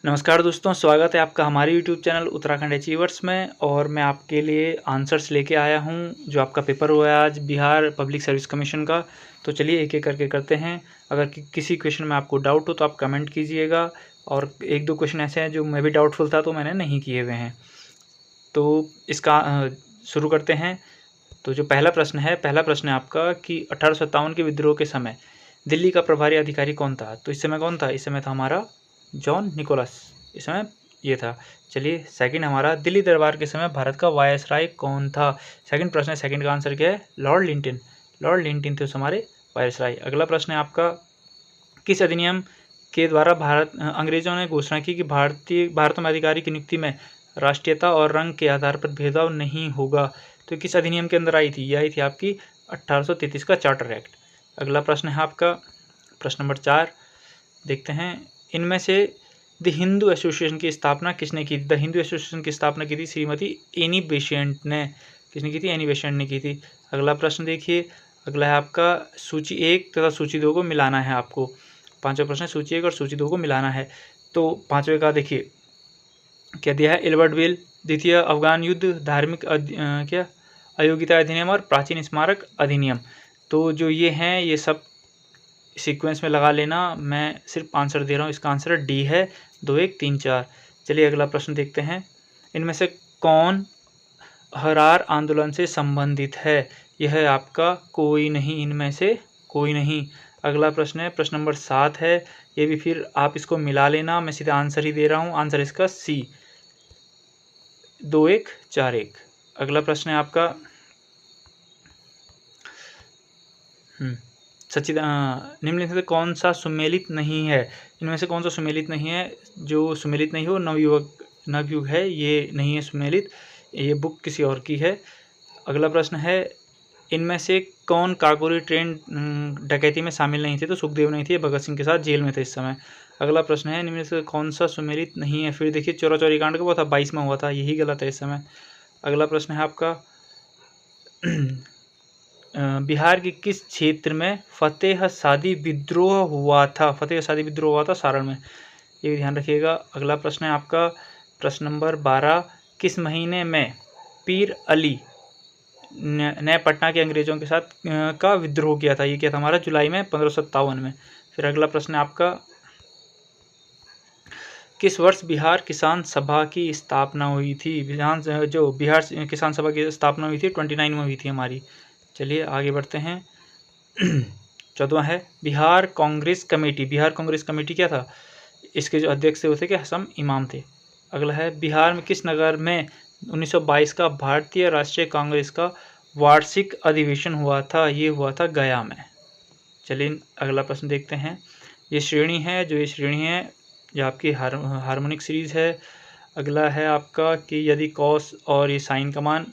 नमस्कार दोस्तों, स्वागत है आपका हमारे यूट्यूब चैनल उत्तराखंड अचीवर्स में। और मैं आपके लिए आंसर्स लेके आया हूं। जो आपका पेपर हुआ है आज बिहार पब्लिक सर्विस कमीशन का, तो चलिए एक एक करके करते हैं। अगर किसी क्वेश्चन में आपको डाउट हो तो आप कमेंट कीजिएगा। और एक दो क्वेश्चन ऐसे हैं जो मैं भी डाउटफुल था तो मैंने नहीं किए हुए हैं। तो इसका शुरू करते हैं। तो जो पहला प्रश्न है आपका कि 1857 के विद्रोह के समय दिल्ली का प्रभारी अधिकारी कौन था। तो इस समय कौन था? इस समय था हमारा जॉन निकोलस। इस समय ये था। चलिए सेकंड हमारा, दिल्ली दरबार के समय भारत का वायसराय कौन था। सेकंड प्रश्न है, सेकंड का आंसर क्या है? Lord Linton. लॉर्ड लिंटन थे उस हमारे वायसराय। अगला प्रश्न है आपका, किस अधिनियम के द्वारा अंग्रेजों ने घोषणा की कि भारत में अधिकारी की नियुक्ति में राष्ट्रीयता और रंग के आधार पर भेदभाव नहीं होगा। तो किस अधिनियम के अंदर आई थी? ये आई थी आपकी 1833 का चार्टर एक्ट। अगला प्रश्न है आपका प्रश्न नंबर 4, देखते हैं। इनमें से द हिंदू एसोसिएशन की स्थापना किसने की? द हिंदू एसोसिएशन की स्थापना की थी श्रीमती एनी बेसेंट ने। किसने की थी? एनी बेसेंट ने की थी। अगला प्रश्न देखिए, अगला है आपका सूची 1 तथा सूची 2 को मिलाना है आपको। पांचवा प्रश्न है, सूची 1 और सूची 2 को मिलाना है। तो पांचवे का देखिए क्या दिया है? एल्बर्ट बेल, द्वितीय अफगान युद्ध, धार्मिक क्या अयोग्यता अधिनियम और प्राचीन स्मारक अधिनियम। तो जो ये हैं ये सब सीक्वेंस में लगा लेना। मैं सिर्फ आंसर दे रहा हूँ, इसका आंसर डी है 2, 1, 3, 4। चलिए अगला प्रश्न देखते हैं। इनमें से कौन हरार आंदोलन से संबंधित है? यह है आपका कोई नहीं, इनमें से कोई नहीं। अगला प्रश्न है, प्रश्न नंबर 7 है। ये भी फिर आप इसको मिला लेना, मैं सीधा आंसर ही दे रहा हूँ। आंसर इसका सी, 2, 1, 4, 1। अगला प्रश्न है आपका निम्नलिखित में से कौन सा सुमेलित नहीं है? इनमें से कौन सा सुमेलित नहीं है? जो सुमेलित नहीं हो, नवयुग है, ये नहीं है सुमेलित। ये बुक किसी और की है। अगला प्रश्न है, इनमें से कौन काकोरी ट्रेन डकैती में शामिल नहीं थे? तो सुखदेव नहीं थे, भगत सिंह के साथ जेल में थे इस समय। अगला प्रश्न है, इनमें से कौन सा सुमेलित नहीं है? फिर देखिए चौरा चौरी कांड का वो था 22 में हुआ था, यही गलत है इस समय। अगला प्रश्न है आपका बिहार के किस क्षेत्र में फतेह शादी विद्रोह हुआ था? फतेह शादी विद्रोह हुआ था सारण में, ये ध्यान रखिएगा। अगला प्रश्न है आपका प्रश्न नंबर 12, किस महीने में पीर अली ने पटना के अंग्रेजों के साथ का विद्रोह किया था? ये किया था हमारा जुलाई में 1557 में। फिर अगला प्रश्न है आपका, किस वर्ष बिहार किसान सभा की स्थापना हुई थी? बिहार किसान सभा की स्थापना हुई थी 29 में हुई थी हमारी। चलिए आगे बढ़ते हैं। 14वां है, बिहार कांग्रेस कमेटी। बिहार कांग्रेस कमेटी क्या था? इसके जो अध्यक्ष थे वो थे कि हसन इमाम थे। अगला है, बिहार में किस नगर में 1922 का भारतीय राष्ट्रीय कांग्रेस का वार्षिक अधिवेशन हुआ था? ये हुआ था गया में। चलिए अगला प्रश्न देखते हैं। ये श्रेणी है ये आपकी हार्मोनिक सीरीज है। अगला है आपका कि यदि कॉस और ये साइन का मान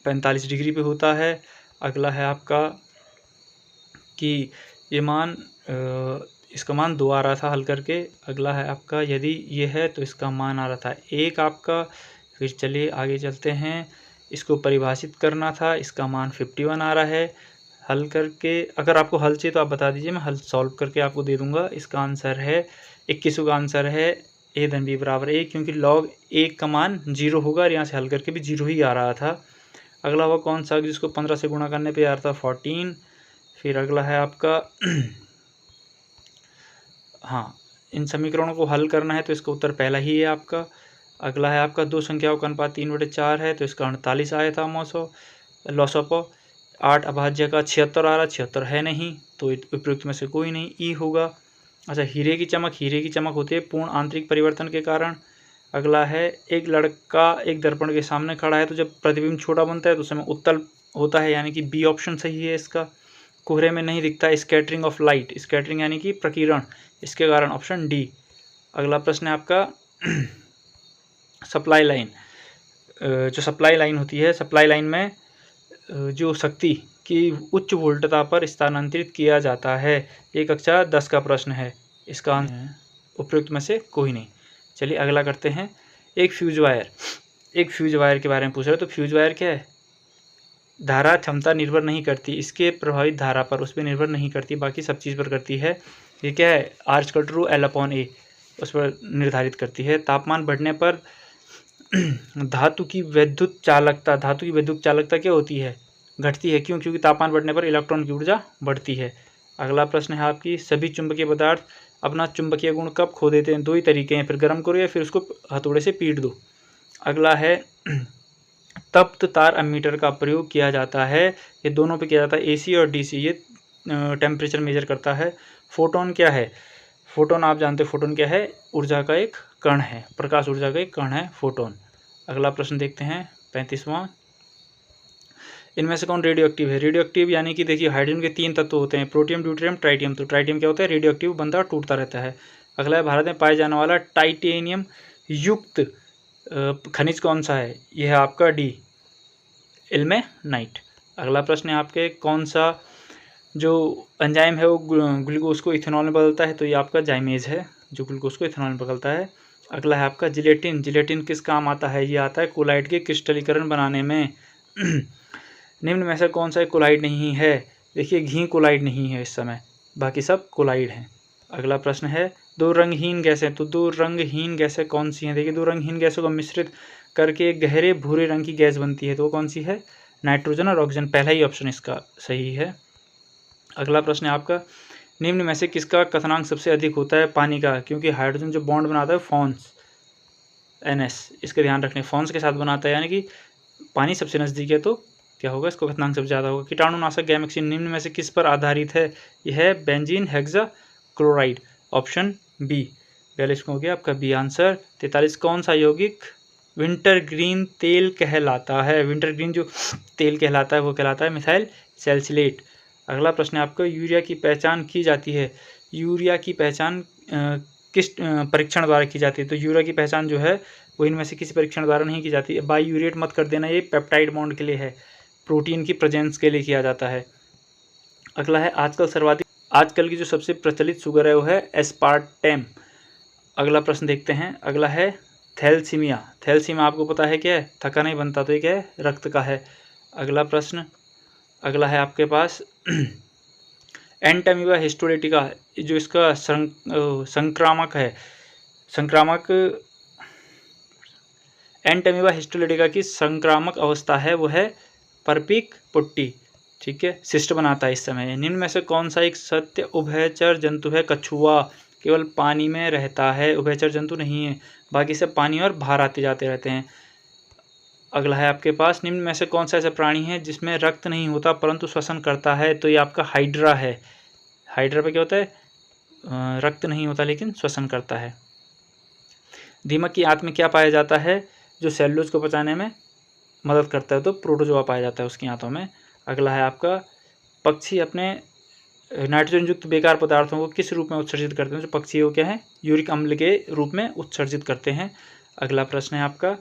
45 डिग्री पे होता है। अगला है आपका कि ये मान इसका मान 2 आ रहा था हल करके। अगला है आपका यदि ये है तो इसका मान आ रहा था 1 आपका। फिर चलिए आगे चलते हैं, इसको परिभाषित करना था, इसका मान 51 आ रहा है हल करके। अगर आपको हल चाहिए तो आप बता दीजिए, मैं हल सॉल्व करके आपको दे दूंगा। इसका आंसर है 21 का आंसर है ए धन बी बराबर 1, क्योंकि log 1 का मान 0 होगा और यहाँ से हल करके भी 0 ही आ रहा था। अगला हुआ कौन सा जिसको 15 से गुणा करने पे आ रहा था 14। फिर अगला है आपका हाँ, इन समीकरणों को हल करना है तो इसका उत्तर पहला ही है आपका। अगला है आपका 2 संख्याओं का अनुपात 3/4 है तो इसका 48 आया था लॉसअप। 8 अभाज्य का 76 आ रहा, 76 है नहीं तो उपयुक्त में से कोई नहीं, ई होगा। अच्छा, हीरे की चमक होती है पूर्ण आंतरिक परिवर्तन के कारण। अगला है, एक लड़का एक दर्पण के सामने खड़ा है तो जब प्रतिबिंब छोटा बनता है तो उस समय उत्तल होता है, यानी कि बी ऑप्शन सही है इसका। कोहरे में नहीं दिखता, स्कैटरिंग ऑफ लाइट, स्कैटरिंग यानी कि प्रकीर्णन, इसके कारण ऑप्शन डी। अगला प्रश्न है आपका सप्लाई लाइन। जो सप्लाई लाइन होती है, सप्लाई लाइन में जो शक्ति की उच्च वोल्टता पर स्थानांतरित किया जाता है। ये कक्षा 10 का प्रश्न है, इसका उपयुक्त में से कोई नहीं। चलिए अगला करते हैं। एक फ्यूज वायर के बारे में पूछ रहे हो। तो फ्यूज वायर क्या है? धारा क्षमता निर्भर नहीं करती इसके प्रभावित धारा पर, उस पर निर्भर नहीं करती, बाकी सब चीज़ पर करती है। ये क्या है? R square to L/A। उस पर निर्धारित करती है। तापमान बढ़ने पर धातु की विद्युत चालकता क्या होती है? घटती है। क्यों? क्योंकि तापमान बढ़ने पर इलेक्ट्रॉन की ऊर्जा बढ़ती है। अगला प्रश्न है आपकी, सभी चुंबकीय पदार्थ अपना चुंबकीय गुण कब खो देते हैं? दो ही तरीके हैं, फिर गर्म करो या फिर उसको हथौड़े से पीट दो। अगला है तप्त तार एमीटर का प्रयोग किया जाता है। ये दोनों पे किया जाता है, एसी और डीसी। ये टेम्परेचर मेजर करता है। फोटोन क्या है? फोटोन आप जानते हो, फोटोन क्या है? ऊर्जा का एक कण है, प्रकाश ऊर्जा का एक कण है फोटोन। अगला प्रश्न देखते हैं 35वां, इनमें से कौन रेडियो एक्टिव है? रेडियो एक्टिव यानी कि देखिए हाइड्रोजन के 3 तत्व होते हैं, प्रोटियम, ड्यूटेरियम, ट्राइटियम। तो ट्राइटियम क्या होता है? रेडियो एक्टिव, बनता और टूटता रहता है। अगला है, भारत में पाया जाने वाला टाइटेनियम युक्त खनिज कौन सा है? यह है आपका डी, इल्मेनाइट। अगला प्रश्न है आपके, कौन सा जो एंजाइम है वो ग्लूकोज को इथेनॉल में बदलता है? तो ये आपका जाइमेज है जो ग्लूकोज को इथेनॉल में बदलता है। अगला है आपका जिलेटिन। जिलेटिन किस काम आता है? ये आता है कोलाइड के क्रिस्टलीकरण बनाने में। निम्न में से कौन सा कोलाइड नहीं है? देखिए घी कोलाइड नहीं है इस समय, बाकी सब कोलाइड हैं। अगला प्रश्न है, दो रंगहीन गैसें। तो दो रंगहीन गैसें कौन सी हैं? देखिए दो रंगहीन गैसों को मिश्रित करके एक गहरे भूरे रंग की गैस बनती है, तो वो कौन सी है? नाइट्रोजन और ऑक्सीजन। पहला ही ऑप्शन इसका सही है। अगला प्रश्न है आपका, निम्न में से किसका कथनांक सबसे अधिक होता है? पानी का, क्योंकि हाइड्रोजन जो बॉन्ड बनाता है फॉन्स NS, इसका ध्यान रखने, फॉन्स के साथ बनाता है, यानी कि पानी सबसे नज़दीक है तो क्या होगा? इसको कथनांक सबसे ज़्यादा होगा। कीटाणुनाशक गैमेक्सिन निम्न में से किस पर आधारित है? यह है बेंजीन हेक्साक्लोराइड, ऑप्शन बी। 42 हो गया आपका बी आंसर। 43, कौन सा यौगिक विंटर ग्रीन तेल कहलाता है? विंटर ग्रीन जो तेल कहलाता है वो कहलाता है मिथाइल सैलिसिलेट। अगला प्रश्न है आपका, यूरिया की पहचान की जाती है। यूरिया की पहचान किस परीक्षण द्वारा की जाती है? तो यूरिया की पहचान जो है वो इनमें से किसी परीक्षण द्वारा नहीं की जाती है। बाईयूरेट मत कर देना, ये पेप्टाइड बॉन्ड के लिए है, प्रोटीन की प्रेजेंस के लिए किया जाता है। अगला है, आजकल की जो सबसे प्रचलित शुगर है वो है एस्पार्टेम। अगला प्रश्न देखते हैं। अगला है थैलेसीमिया। थैलेसीमिया आपको पता है क्या है? थक्का नहीं बनता, तो ये क्या है? रक्त का है। अगला प्रश्न, अगला है आपके पास एंटामीबा हिस्टोलिटिका, जो इसका संक्रामक है, एंटामीबा हिस्टोलिटिका की संक्रामक अवस्था है वो है परपिक पुट्टी, ठीक है, सिस्ट बनाता है इस समय। निम्न में से कौन सा एक सत्य उभयचर जंतु है? कछुआ केवल पानी में रहता है, उभयचर जंतु नहीं है, बाकी सब पानी और बाहर आते जाते रहते हैं। अगला है आपके पास, निम्न में से कौन सा ऐसा प्राणी है जिसमें रक्त नहीं होता परंतु श्वसन करता है? तो ये आपका हाइड्रा है। हाइड्रा पे क्या होता है? रक्त नहीं होता लेकिन श्वसन करता है। दीमक की आंत में क्या पाया जाता है जो सेलुलोज को पचाने में मदद करता है? तो प्रोटोजोआ पाया जाता है उसकी आंतों में। अगला है आपका, पक्षी अपने नाइट्रोजन युक्त बेकार पदार्थों को किस रूप में उत्सर्जित करते हैं? जो पक्षी है वो क्या है? यूरिक अम्ल के रूप में उत्सर्जित करते हैं। अगला प्रश्न है आपका,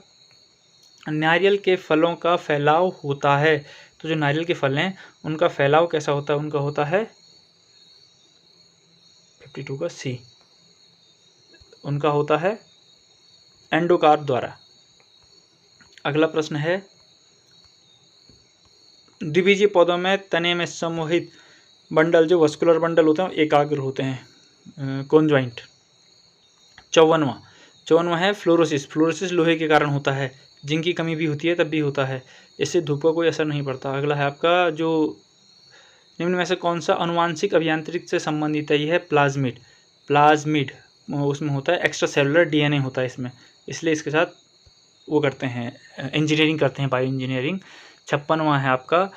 नारियल के फलों का फैलाव होता है। तो जो नारियल के फल हैं उनका फैलाव कैसा होता है? उनका होता है 52 का सी, उनका होता है एंडोकार्प द्वारा। अगला प्रश्न है, द्विबीजीय पौधों में तने में समूहित बंडल, जो वस्कुलर बंडल होते हैं एकाग्र होते हैं, कॉन्जॉइंट। 54वां है फ्लोरोसिस। फ्लोरोसिस लोहे के कारण होता है, जिंक की कमी भी होती है तब भी होता है, इससे धूप का कोई असर नहीं पड़ता। अगला है आपका, जो निम्न में से कौन सा अनुवांशिक अभियांत्रिक से संबंधित है? यह है प्लाज्मिड, उसमें होता है एक्स्ट्रा सेलुलर DNA होता है इसमें, इसलिए इसके साथ वो करते हैं, इंजीनियरिंग करते हैं, बायो इंजीनियरिंग। 56वां है आपका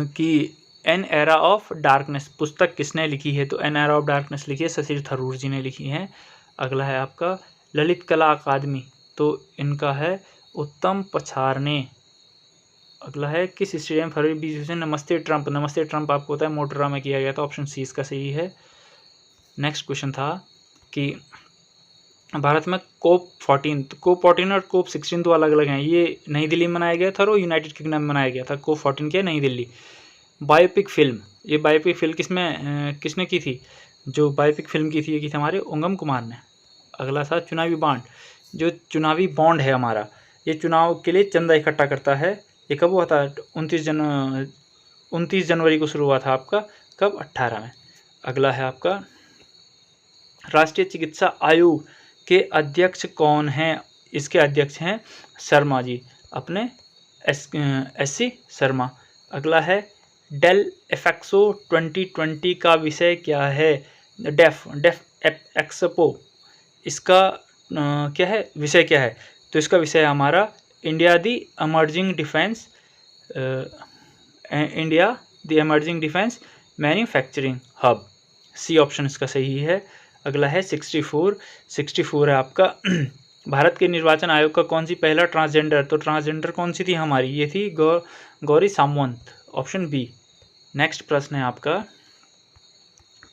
कि एन एरा ऑफ डार्कनेस पुस्तक किसने लिखी है? तो एन एरा ऑफ डार्कनेस लिखी है शशि थरूर जी ने लिखी है। अगला है आपका ललित कला अकादमी, तो इनका है उत्तम पछारने। अगला है, किस स्टेडियम फरवरी 20 से नमस्ते ट्रंप आपको होता है मोटेरा में किया गया था, ऑप्शन सी इसका सही है। नेक्स्ट क्वेश्चन था कि भारत में कोप 14 और कोप 16 तो अलग अलग हैं, ये नई दिल्ली में मनाया गया था और यूनाइटेड किंगडम में मनाया गया था। कोप 14 क्या, नई दिल्ली। बायोपिक फिल्म, ये बायोपिक फिल्म किसने की थी? जो बायोपिक फिल्म की थी ये की थी हमारे उंगम कुमार ने। अगला था चुनावी बॉन्ड, जो चुनावी बॉन्ड है हमारा, ये चुनाव के लिए चंदा इकट्ठा करता है। ये कब हुआ था? 29 जनवरी को शुरू हुआ था आपका, कब? 18 में। अगला है आपका राष्ट्रीय चिकित्सा आयोग के अध्यक्ष कौन हैं? इसके अध्यक्ष हैं शर्मा जी, अपने SC शर्मा। अगला है डेल एफेक्सो 2020 का विषय क्या है? डेफ एक्सपो, इसका क्या है, विषय क्या है? तो इसका विषय है हमारा India the emerging defence manufacturing hub. C option इसका सही है। अगला है 64 है आपका भारत के निर्वाचन आयोग का कौन सी पहला ट्रांसजेंडर? तो ट्रांसजेंडर कौन सी थी हमारी? ये थी गौरी सामंत, ऑप्शन बी। नेक्स्ट प्रश्न है आपका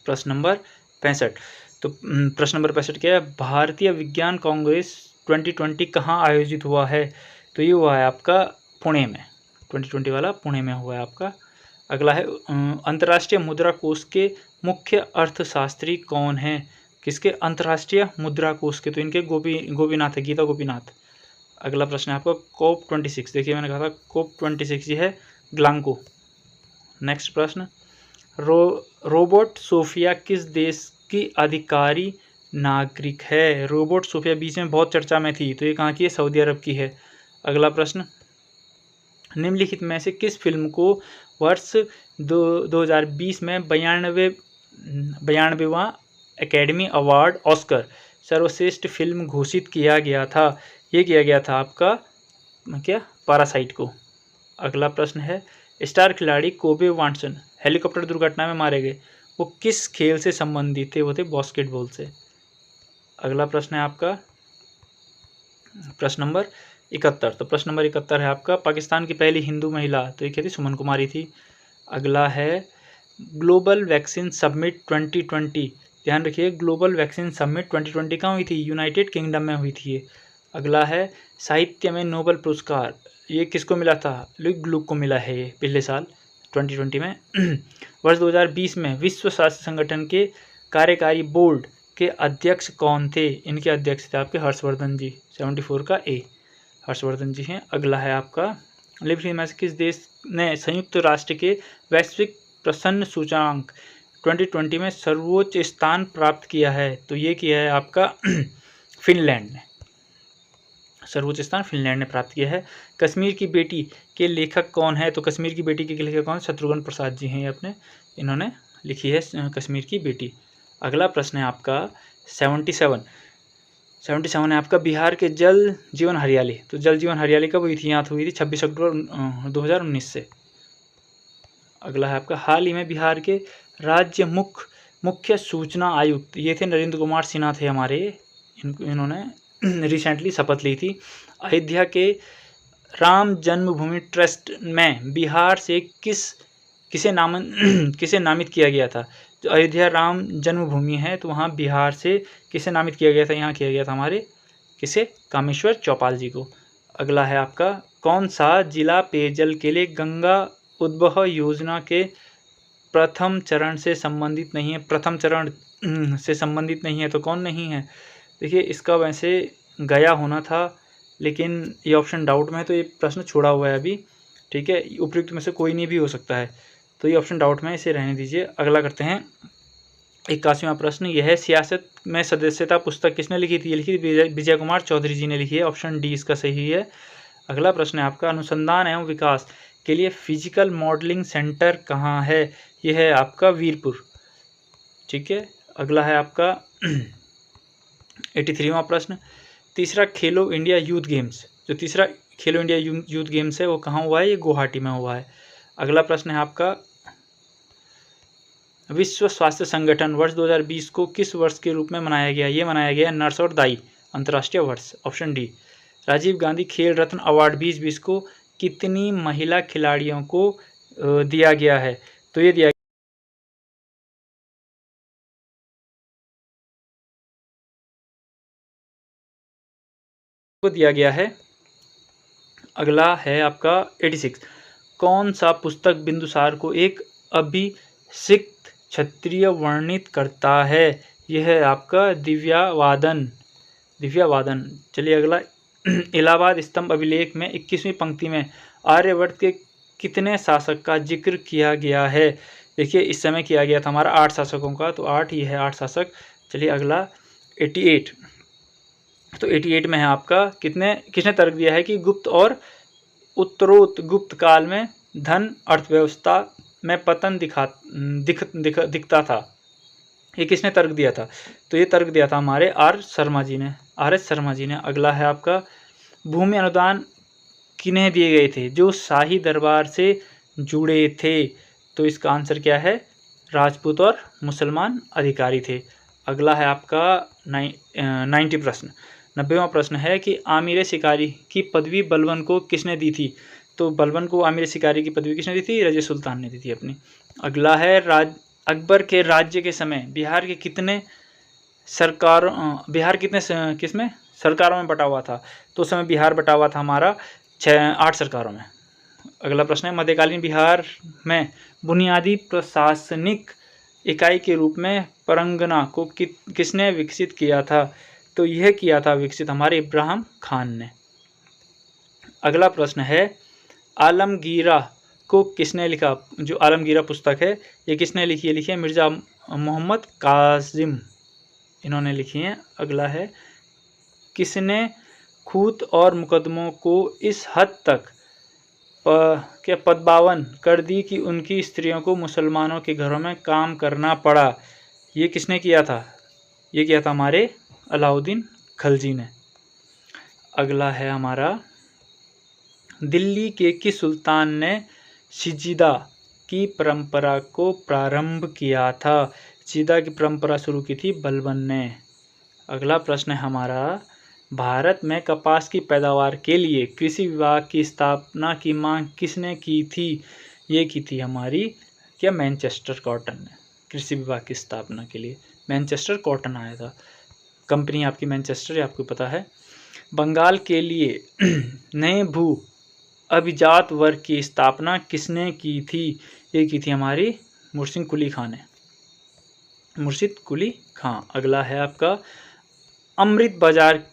प्रश्न नंबर 65। तो प्रश्न नंबर 65 क्या है? भारतीय विज्ञान कांग्रेस 2020 कहाँ आयोजित हुआ है? तो ये हुआ है आपका पुणे में, 2020 वाला पुणे में हुआ है आपका। अगला है अंतर्राष्ट्रीय मुद्रा कोष के मुख्य अर्थशास्त्री कौन हैं? किसके? अंतर्राष्ट्रीय मुद्रा कोष के। तो इनके गोपीनाथ है, गीता गोपीनाथ। अगला प्रश्न है आपका COP 26। देखिए मैंने कहा था COP 26, ये है ग्लांको। नेक्स्ट प्रश्न, रोबोट सोफिया किस देश की अधिकारी नागरिक है? रोबोट सोफिया बीच में बहुत चर्चा में थी, तो ये कहाँ की है? सऊदी अरब की है। अगला प्रश्न, निम्नलिखित में से किस फिल्म को वर्ष 2020 में 92वां एकेडमी अवार्ड ऑस्कर सर्वश्रेष्ठ फिल्म घोषित किया गया था? ये किया गया था आपका क्या? पैरासाइट को। अगला प्रश्न है, स्टार खिलाड़ी कोबे वाटसन हेलीकॉप्टर दुर्घटना में मारे गए, वो किस खेल से संबंधित थे? वो थे बास्केटबॉल से। अगला प्रश्न है आपका प्रश्न नंबर 71। तो प्रश्न नंबर 71 है आपका पाकिस्तान की पहली हिंदू महिला, तो ये क्या थी? सुमन कुमारी थी। अगला है ग्लोबल वैक्सीन समिट 2020। ध्यान रखिए, ग्लोबल वैक्सीन समिट 2020 कहाँ हुई थी? यूनाइटेड किंगडम में हुई थी ये। अगला है साहित्य में नोबेल पुरस्कार, ये किसको मिला था? लुई ग्लूक को मिला है ये पिछले साल 2020 में। वर्ष 2020 में विश्व स्वास्थ्य संगठन के कार्यकारी बोर्ड के अध्यक्ष कौन थे? इनके अध्यक्ष थे आपके हर्षवर्धन जी, 74 का ए, हर्षवर्धन जी हैं। अगला है आपका निम्नलिखित में से किस देश ने संयुक्त राष्ट्र के वैश्विक प्रसन्न सूचकांक 2020 में सर्वोच्च स्थान प्राप्त किया है? तो ये किया है आपका फिनलैंड ने, सर्वोच्च स्थान फिनलैंड ने प्राप्त किया है। कश्मीर की बेटी के लेखक कौन है? तो कश्मीर की बेटी के लेखक कौन? शत्रुघ्न प्रसाद जी हैं, अपने इन्होंने लिखी है कश्मीर की बेटी। अगला प्रश्न है आपका 77 है आपका बिहार के जल जीवन हरियाली। तो जल जीवन हरियाली कब हुई थी? यहाँ हुई थी 26 अक्टूबर 2019 से। अगला है आपका हाल ही में बिहार के राज्य मुख्य सूचना आयुक्त, ये थे नरेंद्र कुमार सिन्हा थे हमारे, इन्होंने रिसेंटली शपथ ली थी। अयोध्या के राम जन्मभूमि ट्रस्ट में बिहार से किसे नामित किया गया था? जो अयोध्या राम जन्मभूमि है, तो वहाँ बिहार से किसे नामित किया गया था? यहाँ किया गया था हमारे किसे? कामेश्वर चौपाल जी को। अगला है आपका कौन सा जिला पेयजल के लिए गंगा उद्वह योजना के प्रथम चरण से संबंधित नहीं है? प्रथम चरण से संबंधित नहीं है तो कौन नहीं है? देखिए इसका वैसे गया होना था, लेकिन ये ऑप्शन डाउट में है, तो ये प्रश्न छोड़ा हुआ है अभी, ठीक है। उपयुक्त में से कोई नहीं भी हो सकता है, तो ये ऑप्शन डाउट में, इसे रहने दीजिए। अगला करते हैं 81वां प्रश्न, यह है सियासत में सदस्यता पुस्तक किसने लिखी थी? ये लिखी थी विजय कुमार चौधरी जी ने लिखी है, ऑप्शन डी इसका सही है। अगला प्रश्न है आपका अनुसंधान एवं विकास के लिए फिजिकल मॉडलिंग सेंटर कहाँ है? यह है आपका वीरपुर, ठीक है। अगला है आपका 83वां प्रश्न, तीसरा खेलो इंडिया यूथ गेम्स, जो तीसरा खेलो इंडिया यूथ गेम्स है वो कहाँ हुआ है? ये गुवाहाटी में हुआ है। अगला प्रश्न है आपका विश्व स्वास्थ्य संगठन वर्ष 2020 को किस वर्ष के रूप में मनाया गया? ये मनाया गया नर्स और दाई अंतर्राष्ट्रीय वर्ष, ऑप्शन डी। राजीव गांधी खेल रत्न अवार्ड 2020 को कितनी महिला खिलाड़ियों को दिया गया है? तो ये दिया गया है। अगला है आपका 86, कौन सा पुस्तक बिंदुसार को एक अभिषिक्त क्षत्रिय वर्णित करता है? यह है आपका दिव्यावादन। चलिए अगला, इलाहाबाद स्तंभ अभिलेख में 21वीं पंक्ति में आर्यवर्त के कितने शासक का जिक्र किया गया है? देखिए इस समय किया गया था हमारा 8 शासकों का, तो 8 ही है 8 शासक। चलिए अगला 88। तो 88 में है आपका किसने तर्क दिया है कि गुप्त और उत्तरोत्तर गुप्त काल में धन अर्थव्यवस्था में पतन दिखता था। ये किसने तर्क दिया था? तो ये तर्क दिया था हमारे आर शर्मा जी ने। अगला है आपका भूमि अनुदान किन्हें दिए गए थे? जो शाही दरबार से जुड़े थे। तो इसका आंसर क्या है? राजपूत और मुसलमान अधिकारी थे। अगला है आपका 90 प्रश्न। 90वां प्रश्न है कि आमिर शिकारी की पदवी बलबन को किसने दी थी? तो बलबन को आमिर शिकारी की पदवी किसने दी थी? रज़िया सुल्तान ने दी थी अपनी। अगला है अकबर के राज्य के समय बिहार कितने सरकारों में बटा हुआ था? तो उस समय बिहार बटा हुआ था हमारा 8 सरकारों में। अगला प्रश्न है मध्यकालीन बिहार में बुनियादी प्रशासनिक इकाई के रूप में परगना को किसने विकसित किया था? तो यह किया था विकसित हमारे इब्राहिम खान ने। अगला प्रश्न है आलमगीरा को किसने लिखा? जो आलमगीरा पुस्तक है ये किसने लिखी है? लिखी है मिर्ज़ा मोहम्मद कासिम, इन्होंने लिखी है। अगला है किसने खूत और मुकदमों को इस हद तक पदबावन कर दी कि उनकी स्त्रियों को मुसलमानों के घरों में काम करना पड़ा? ये किसने किया था? ये किया था हमारे अलाउद्दीन खलजी ने। अगला है हमारा दिल्ली के किस सुल्तान ने सजीदा की परंपरा को प्रारंभ किया था? सजीदा की परंपरा शुरू की थी बलबन ने। अगला प्रश्न है हमारा भारत में कपास की पैदावार के लिए कृषि विभाग की स्थापना की मांग किसने की थी? ये की थी हमारी मैनचेस्टर कॉटन ने। कृषि विभाग की स्थापना के लिए मैनचेस्टर कॉटन आया था। कंपनी आपकी मैनचेस्टर, ये आपको पता है। बंगाल के लिए नए भू अभिजात वर्ग की स्थापना किसने की थी? ये की थी हमारी मुर्शिद कुली खां। अगला है आपका अमृत बाजार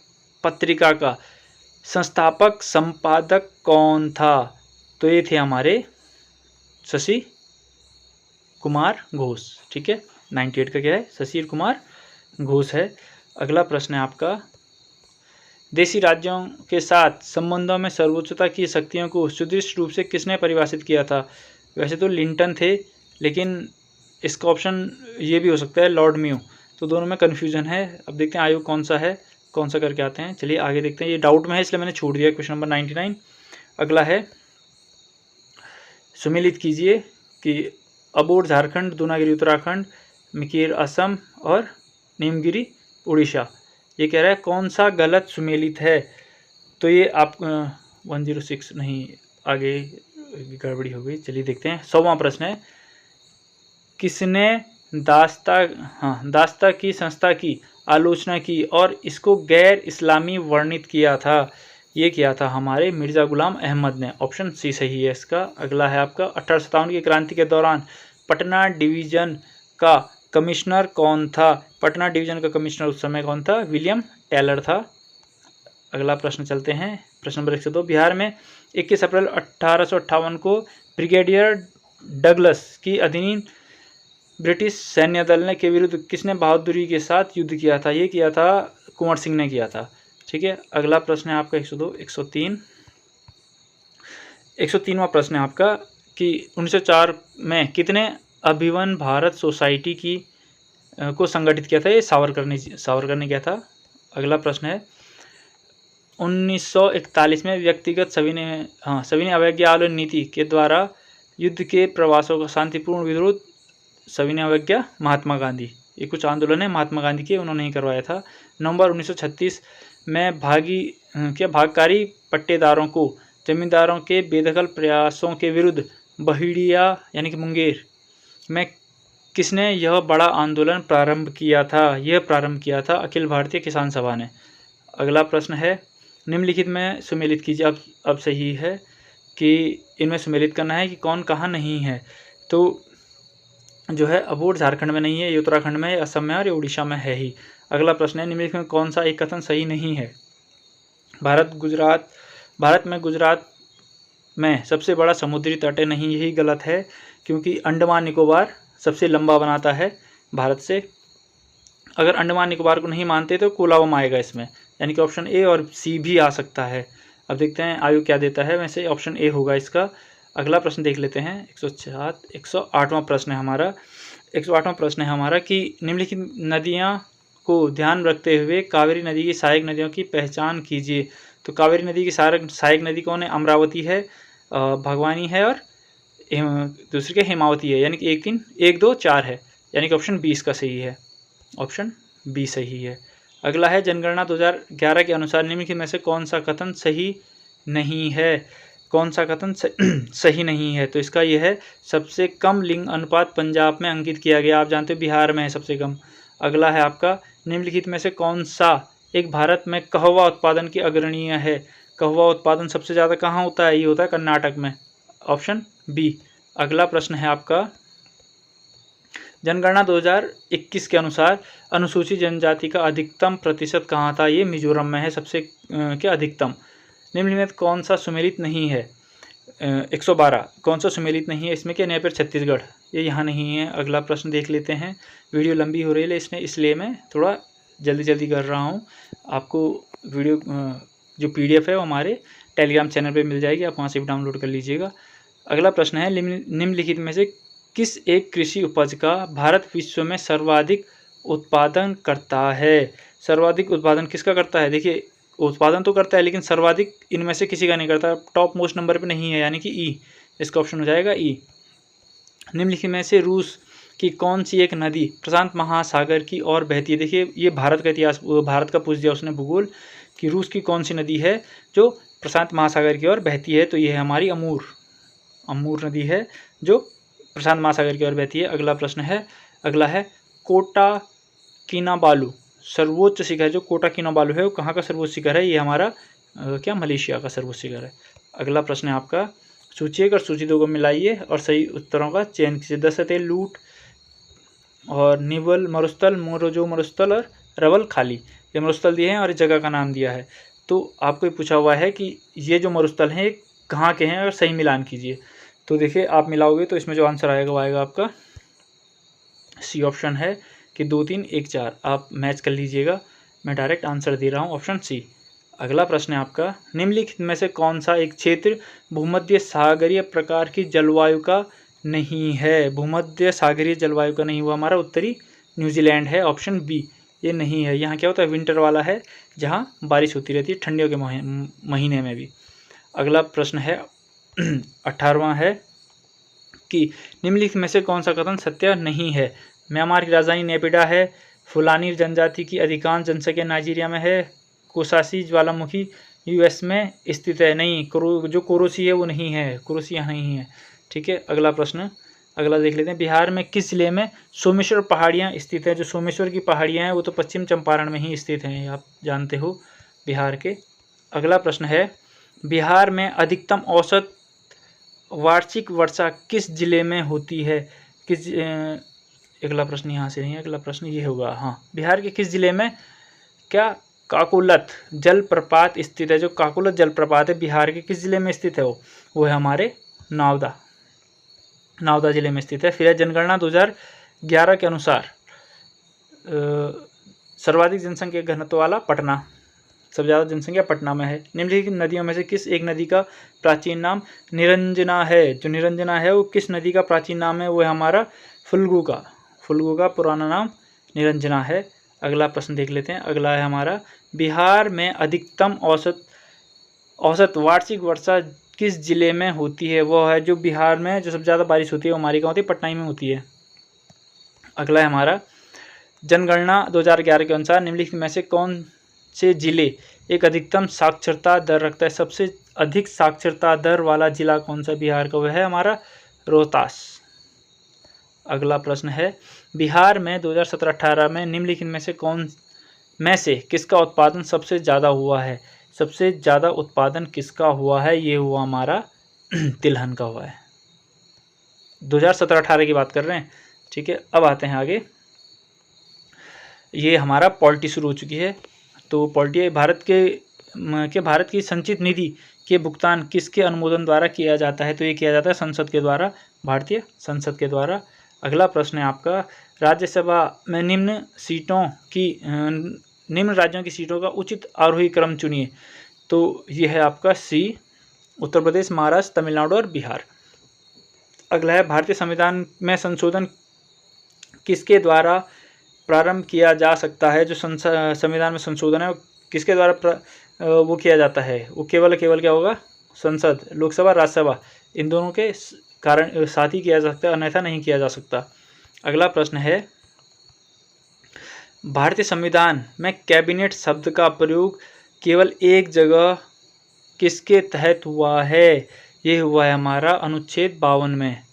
पत्रिका का संस्थापक संपादक कौन था? तो ये थे हमारे शशि कुमार घोष। ठीक है, 98 का क्या है? शशि कुमार घोष है। अगला प्रश्न है आपका देशी राज्यों के साथ संबंधों में सर्वोच्चता की शक्तियों को सुदृढ़ रूप से किसने परिभाषित किया था? वैसे तो लिंटन थे, लेकिन इसका ऑप्शन ये भी हो सकता है लॉर्ड म्यू। तो दोनों में कन्फ्यूजन है। अब देखते हैं आयोग कौन सा करके आते हैं। चलिए आगे देखते हैं। ये डाउट में है इसलिए मैंने छोड़ दिया क्वेश्चन नंबर 99। अगला है सुमेलित कीजिए कि अबोर झारखंड, दूनागिरी उत्तराखंड, मिकिर असम और नीमगिरी उड़ीसा। ये कह रहा है कौन सा गलत सुमेलित है? तो ये आप 106 नहीं, आगे गड़बड़ी हो गई। चलिए देखते हैं। 100वां प्रश्न है किसने दास्ता की संस्था की आलोचना की और इसको गैर इस्लामी वर्णित किया था? ये किया था हमारे मिर्ज़ा गुलाम अहमद ने। ऑप्शन सी सही है इसका। अगला है आपका 1857 की क्रांति के दौरान पटना डिवीज़न का कमिश्नर कौन था? पटना डिवीज़न का कमिश्नर उस समय कौन था? विलियम टेलर था। अगला प्रश्न चलते हैं। प्रश्न नंबर 102 बिहार में 21 अप्रैल 1858 को ब्रिगेडियर डगलस की अधीन ब्रिटिश सैन्य दल ने के विरुद्ध किसने बहादुरी के साथ युद्ध किया था? ये किया था कुंवर सिंह ने किया था। ठीक है, अगला प्रश्न है आपका 102 103 103वां प्रश्न है आपका कि 1904 में कितने अभिवन भारत सोसाइटी को संगठित किया था? ये सावरकर ने किया था। अगला प्रश्न है 1941 में व्यक्तिगत सविनय अवज्ञा आंदोलन नीति के द्वारा युद्ध के प्रवासों का शांतिपूर्ण विरोध सविनय अवज्ञा महात्मा गांधी। ये कुछ आंदोलन है महात्मा गांधी के, उन्होंने ही करवाया था। नवंबर 1936 में भागकारी पट्टेदारों को जमींदारों के बेदखल प्रयासों के विरुद्ध बहिड़िया यानी कि मुंगेर में किसने यह बड़ा आंदोलन प्रारंभ किया था? यह प्रारंभ किया था अखिल भारतीय किसान सभा ने। अगला प्रश्न है निम्नलिखित में सुमेलित कीजिए। अब सही है कि इनमें सुमेलित करना है कि कौन कहाँ नहीं है। तो जो है अबोर झारखंड में नहीं है, ये उत्तराखंड में है, असम में और ये उड़ीसा में है ही। अगला प्रश्न है निम्नलिखित में कौन सा एक कथन सही नहीं है? भारत में गुजरात में सबसे बड़ा समुद्री तट नहीं, यही गलत है क्योंकि अंडमान निकोबार सबसे लंबा बनाता है भारत से। अगर अंडमान निकोबार को नहीं मानते तो कोलाबम आएगा इसमें, यानी कि ऑप्शन ए और सी भी आ सकता है। अब देखते हैं आयु क्या देता है, वैसे ऑप्शन ए होगा इसका। अगला प्रश्न देख लेते हैं 108वां प्रश्न है हमारा। 108वां प्रश्न है हमारा कि निम्नलिखित नदियाँ को ध्यान रखते हुए कावेरी नदी की सहायक नदियों की पहचान कीजिए। तो कावेरी नदी की सहायक नदी कौन है? अमरावती है, भगवानी है और दूसरी क्या हेमावती है, यानी कि 1 2 4 है, यानी कि ऑप्शन 20 का सही है, ऑप्शन बी सही है। अगला है जनगणना 2011 के अनुसार निम्नलिखित में से कौन सा कथन सही नहीं है? कौन सा कथन सही नहीं है? तो इसका यह है सबसे कम लिंग अनुपात पंजाब में अंकित किया गया। आप जानते हो बिहार में है सबसे कम। अगला है आपका निम्नलिखित में से कौन सा एक भारत में कहवा उत्पादन की अग्रणीय है? कहवा उत्पादन सबसे ज़्यादा कहाँ होता है? ये होता है कर्नाटक में, ऑप्शन बी। अगला प्रश्न है आपका जनगणना 2021 के अनुसार अनुसूचित जनजाति का अधिकतम प्रतिशत कहाँ था? ये मिजोरम में है सबसे क्या अधिकतम। निम्नलिखित कौन सा सुमेलित नहीं है? 112 कौन सा सुमेलित नहीं है? इसमें क्या नहीं, फिर छत्तीसगढ़, ये यहाँ नहीं है। अगला प्रश्न देख लेते हैं। वीडियो लंबी हो रही है इसलिए मैं थोड़ा जल्दी कर रहा हूँ। आपको वीडियो जो PDF है वो हमारे टेलीग्राम चैनल पे मिल जाएगी, आप वहाँ से भी डाउनलोड कर लीजिएगा। अगला प्रश्न है निम्नलिखित में से किस एक कृषि उपज का भारत विश्व में सर्वाधिक उत्पादन करता है? सर्वाधिक उत्पादन किसका करता है? देखिए उत्पादन तो करता है लेकिन सर्वाधिक इनमें से किसी का नहीं करता, टॉप मोस्ट नंबर पे नहीं है, यानी कि ई, इसका ऑप्शन हो जाएगा ई। निम्नलिखित में से रूस की कौन सी एक नदी प्रशांत महासागर की ओर बहती है? देखिए ये भारत का इतिहास, भारत का पूछ दिया उसने भूगोल कि रूस की कौन सी नदी है जो प्रशांत महासागर की ओर बहती है? तो ये है हमारी अमूर नदी है जो प्रशांत महासागर की ओर बहती है। अगला है कोटा किनाबालू सर्वोच्च शिखर, जो कोटा किनाबालू है वो कहाँ का सर्वोच्च शिखर है? ये हमारा मलेशिया का सर्वोच्च शिखर है। अगला प्रश्न है आपका सूची 1 और सूची 2 को मिलाइए और सही उत्तरों का चयन कीजिए। दसते लूट और निवल मरुस्थल, मोरोजो मरुस्थल और रवल खाली, ये मरुस्थल दिए हैं और इस जगह का नाम दिया है। तो आपको ये पूछा हुआ है कि ये जो मरुस्थल हैं कहाँ के हैं और सही मिलान कीजिए। तो देखिए आप मिलाओगे तो इसमें जो आंसर आएगा वो आएगा आपका सी ऑप्शन है कि 2 3 1 4, आप मैच कर लीजिएगा। मैं डायरेक्ट आंसर दे रहा हूँ ऑप्शन सी। अगला प्रश्न है आपका निम्नलिखित में से कौन सा एक क्षेत्र भूमध्य सागरीय प्रकार की जलवायु का नहीं है? भूमध्य सागरीय जलवायु का नहीं हुआ हमारा उत्तरी न्यूजीलैंड है, ऑप्शन बी, ये नहीं है। यहाँ क्या होता है विंटर वाला है जहाँ बारिश होती रहती है ठंडियों के महीने में भी। अगला प्रश्न है 18वां है कि निम्नलिखित में से कौन सा कथन सत्य नहीं है? म्यांमार की राजधानी नेपिडा है, फुलानी जनजाति की अधिकांश जनसंख्या नाइजीरिया में है, कोसासी ज्वालामुखी US में स्थित है। नहीं, जो कोरोसी है वो नहीं है, कोरोसी यहाँ नहीं है। ठीक है, अगला देख लेते हैं। बिहार में किस जिले में सोमेश्वर पहाड़ियाँ स्थित है? जो सोमेश्वर की पहाड़ियाँ हैं वो तो पश्चिम चंपारण में ही स्थित हैं, आप जानते हो बिहार के। अगला प्रश्न है बिहार में अधिकतम औसत वार्षिक वर्षा किस जिले में होती है? अगला प्रश्न यहाँ से नहीं है, अगला प्रश्न ये होगा। हाँ, बिहार के किस जिले में क्या काकोलत जलप्रपात स्थित है? जो काकोलत जलप्रपात है बिहार के किस जिले में स्थित है? वो है हमारे नावदा जिले में स्थित है। फिर है जनगणना 2011 के अनुसार सर्वाधिक जनसंख्या घनत्व वाला पटना, सबसे ज़्यादा जनसंख्या पटना में है। निम्नलिखित नदियों में से किस एक नदी का प्राचीन नाम निरंजना है? जो निरंजना है वो किस नदी का प्राचीन नाम है? वो है हमारा फुल्गु का पुराना नाम निरंजना है। अगला प्रश्न देख लेते हैं। अगला है हमारा बिहार में अधिकतम औसत वार्षिक वर्षा किस जिले में होती है? वो है जो बिहार में जो सबसे ज़्यादा बारिश होती है वो हमारी कहाँ होती है? पटना में होती है। अगला है हमारा जनगणना 2011 के अनुसार निम्नलिखित में से कौन से जिले एक अधिकतम साक्षरता दर रखता है? सबसे अधिक साक्षरता दर वाला जिला कौन सा बिहार का? वह है हमारा रोहतास। अगला प्रश्न है बिहार में 2017-18 में निम्नलिखित में से किसका उत्पादन सबसे ज़्यादा हुआ है? सबसे ज़्यादा उत्पादन किसका हुआ है? ये हुआ हमारा तिलहन का हुआ है। 2017-18 की बात कर रहे हैं। ठीक है, अब आते हैं आगे। ये हमारा पॉलिटी शुरू हो चुकी है। तो पॉलिटी भारत की संचित निधि के भुगतान किसके अनुमोदन द्वारा किया जाता है? तो ये किया जाता है संसद के द्वारा, भारतीय संसद के द्वारा। अगला प्रश्न है आपका, राज्यसभा में निम्न राज्यों की सीटों का उचित आरोही क्रम चुनिए। तो ये है आपका सी, उत्तर प्रदेश, महाराष्ट्र, तमिलनाडु और बिहार। अगला है, भारतीय संविधान में संशोधन किसके द्वारा प्रारंभ किया जा सकता है। जो संविधान में संशोधन है वो किसके द्वारा वो किया जाता है, वो केवल क्या होगा, संसद, लोकसभा, राज्यसभा, इन दोनों के कारण साथ ही किया जा सकता है, अन्यथा नहीं किया जा सकता। अगला प्रश्न है, भारतीय संविधान में कैबिनेट शब्द का प्रयोग केवल एक जगह किसके तहत हुआ है। ये हुआ है हमारा अनुच्छेद 52 में।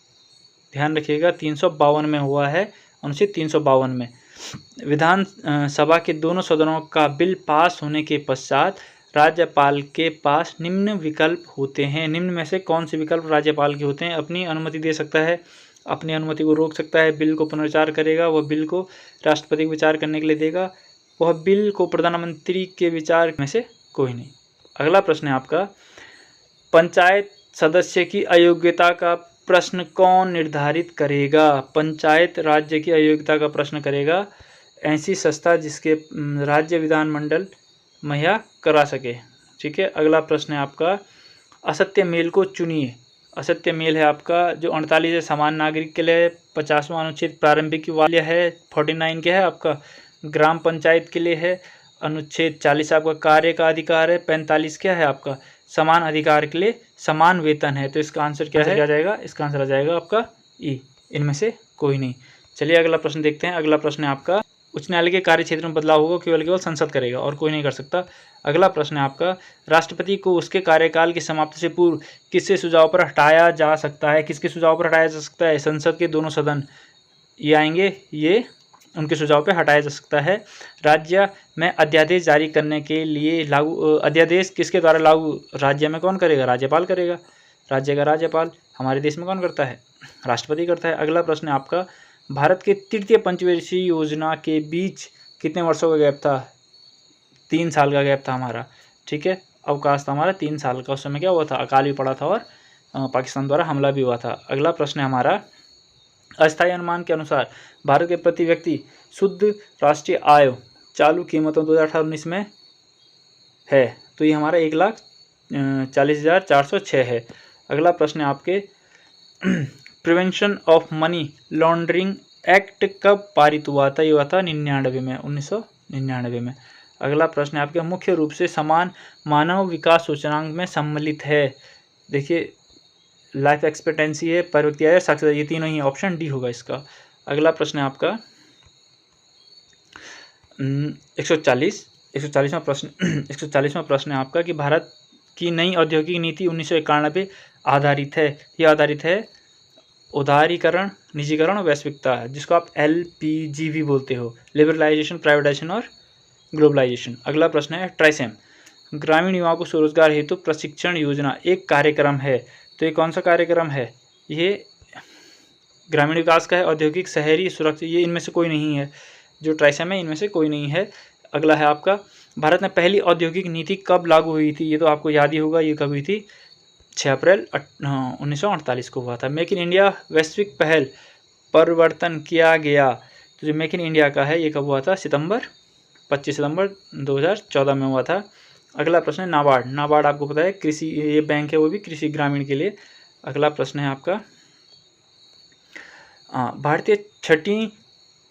ध्यान रखिएगा, 352 में हुआ है, अनुच्छेद 352 में। विधान सभा के दोनों सदनों का बिल पास होने के पश्चात राज्यपाल के पास निम्न विकल्प होते हैं। निम्न में से कौन से विकल्प राज्यपाल के होते हैं। अपनी अनुमति दे सकता है, अपनी अनुमति को रोक सकता है, बिल को पुनर्विचार करेगा, वह बिल को राष्ट्रपति को विचार करने के लिए देगा, वह बिल को प्रधानमंत्री के विचार में से कोई नहीं। अगला प्रश्न है आपका, पंचायत सदस्य की अयोग्यता का प्रश्न कौन निर्धारित करेगा। पंचायत राज्य की अयोग्यता का प्रश्न करेगा ऐसी संस्था जिसके राज्य विधानमंडल मुहैया करा सके। ठीक है। अगला प्रश्न है आपका, असत्य मेल को चुनिए। असत्य मेल है आपका जो 48 है समान नागरिक के लिए, 50वां अनुच्छेद प्रारंभिक वाल्य है, 49 क्या है आपका ग्राम पंचायत के लिए है, अनुच्छेद 40 आपका कार्य का अधिकार है, 45 क्या है आपका समान अधिकार के लिए समान वेतन है। तो इसका आंसर क्या है, क्या जाएगा, इसका आंसर आ जाएगा आपका ई, इनमें से कोई नहीं। चलिए अगला प्रश्न देखते हैं। अगला प्रश्न है आपका, उच्च न्यायालय के कार्य क्षेत्र में बदलाव होगा केवल संसद करेगा और कोई नहीं कर सकता। अगला प्रश्न है आपका, राष्ट्रपति को उसके कार्यकाल की समाप्ति से पूर्व किसके सुझाव पर हटाया जा सकता है। किसके सुझाव पर हटाया जा सकता है, संसद के दोनों सदन ये आएंगे, ये उनके सुझाव पर हटाया जा सकता है। राज्य में अध्यादेश जारी करने के लिए लागू अध्यादेश किसके द्वारा लागू, राज्य में कौन करेगा, राज्यपाल करेगा, राज्य का राज्यपाल। हमारे देश में कौन करता है, राष्ट्रपति करता है। अगला प्रश्न है आपका, भारत के तृतीय पंचवर्षीय योजना के बीच कितने वर्षों का गैप था, 3 साल का गैप था हमारा। ठीक है, अवकाश था हमारा 3 साल का। उस समय क्या हुआ था, अकाल भी पड़ा था और पाकिस्तान द्वारा हमला भी हुआ था। अगला प्रश्न है हमारा, अस्थायी अनुमान के अनुसार भारत के प्रति व्यक्ति शुद्ध राष्ट्रीय आय चालू कीमतों 2018-19 में है, तो ये हमारा 1,40,406 है। अगला प्रश्न है आपके, prevention of money laundering act कब पारित हुआ था। ये हुआ था 99 में, 1999 में। अगला प्रश्न है आपके, मुख्य रूप से समान मानव विकास सूचकांक में सम्मिलित है। देखिए लाइफ एक्सपेक्टेंसी है, पर व्यक्ति आय, साक्षरता, ये तीनों ही, ऑप्शन डी होगा इसका। अगला प्रश्न है आपका 140वां प्रश्न 140वां प्रश्न है आपका कि भारत की नई औद्योगिक नीति 1991 आधारित है। ये आधारित है उदारीकरण, निजीकरण और वैश्विकता, जिसको आप LPG भी बोलते हो, लिबरलाइजेशन, प्राइवेटाइजेशन और ग्लोबलाइजेशन। अगला प्रश्न है, ट्राइसेम ग्रामीण युवाओं को स्वरोजगार हेतु प्रशिक्षण योजना एक कार्यक्रम है, तो ये कौन सा कार्यक्रम है, ये ग्रामीण विकास का है, औद्योगिक, शहरी, सुरक्षा, ये इनमें से कोई नहीं है। जो ट्राइसेम है इनमें से कोई नहीं है। अगला है आपका, भारत में पहली औद्योगिक नीति कब लागू हुई थी। ये तो आपको याद ही होगा, ये कब हुई थी, 6 अप्रैल 1948 को हुआ था। मेक इन इंडिया वैश्विक पहल परिवर्तन किया गया, तो जो मेक इन इंडिया का है ये कब हुआ था, 25 सितंबर 2014 में हुआ था। अगला प्रश्न है नाबार्ड। नाबार्ड आपको पता है कृषि, ये बैंक है, वो भी कृषि ग्रामीण के लिए। अगला प्रश्न है आपका, भारतीय 6ठी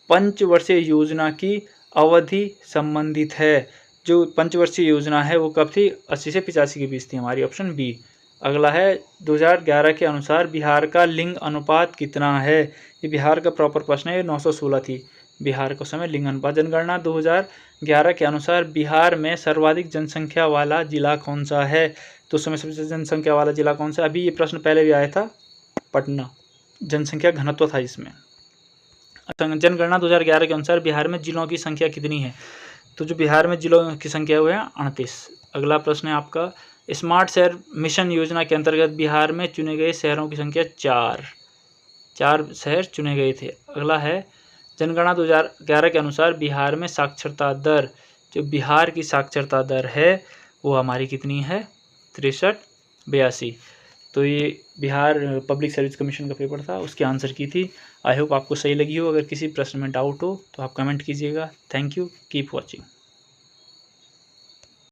पंचवर्षीय योजना की अवधि संबंधित है। जो पंचवर्षीय योजना है वो कब थी, 80 से 85 के बीच थी हमारी, ऑप्शन बी। अगला है 2011 के अनुसार बिहार का लिंग अनुपात कितना है। ये बिहार का प्रॉपर प्रश्न है, 916 थी बिहार का समय लिंग अनुपात। जनगणना 2011 के अनुसार बिहार में सर्वाधिक जनसंख्या वाला जिला कौन सा है, तो उस समय सबसे जनसंख्या वाला जिला कौन सा। अभी ये प्रश्न पहले भी आया था, पटना, जनसंख्या घनत्व था इसमें। जनगणना 2011 के अनुसार बिहार में जिलों की संख्या कितनी है, तो जो बिहार में जिलों की संख्या हुई है 38। अगला प्रश्न है आपका, स्मार्ट शहर मिशन योजना के अंतर्गत बिहार में चुने गए शहरों की संख्या 4 शहर चुने गए थे। अगला है, जनगणना 2011 के अनुसार बिहार में साक्षरता दर, जो बिहार की साक्षरता दर है वो हमारी कितनी है, 63-82। तो ये बिहार पब्लिक सर्विस कमीशन का पेपर था, उसकी आंसर की थी। आई होप आपको सही लगी हो। अगर किसी प्रश्न में डाउट हो तो आप कमेंट कीजिएगा। Thank you, keep watching.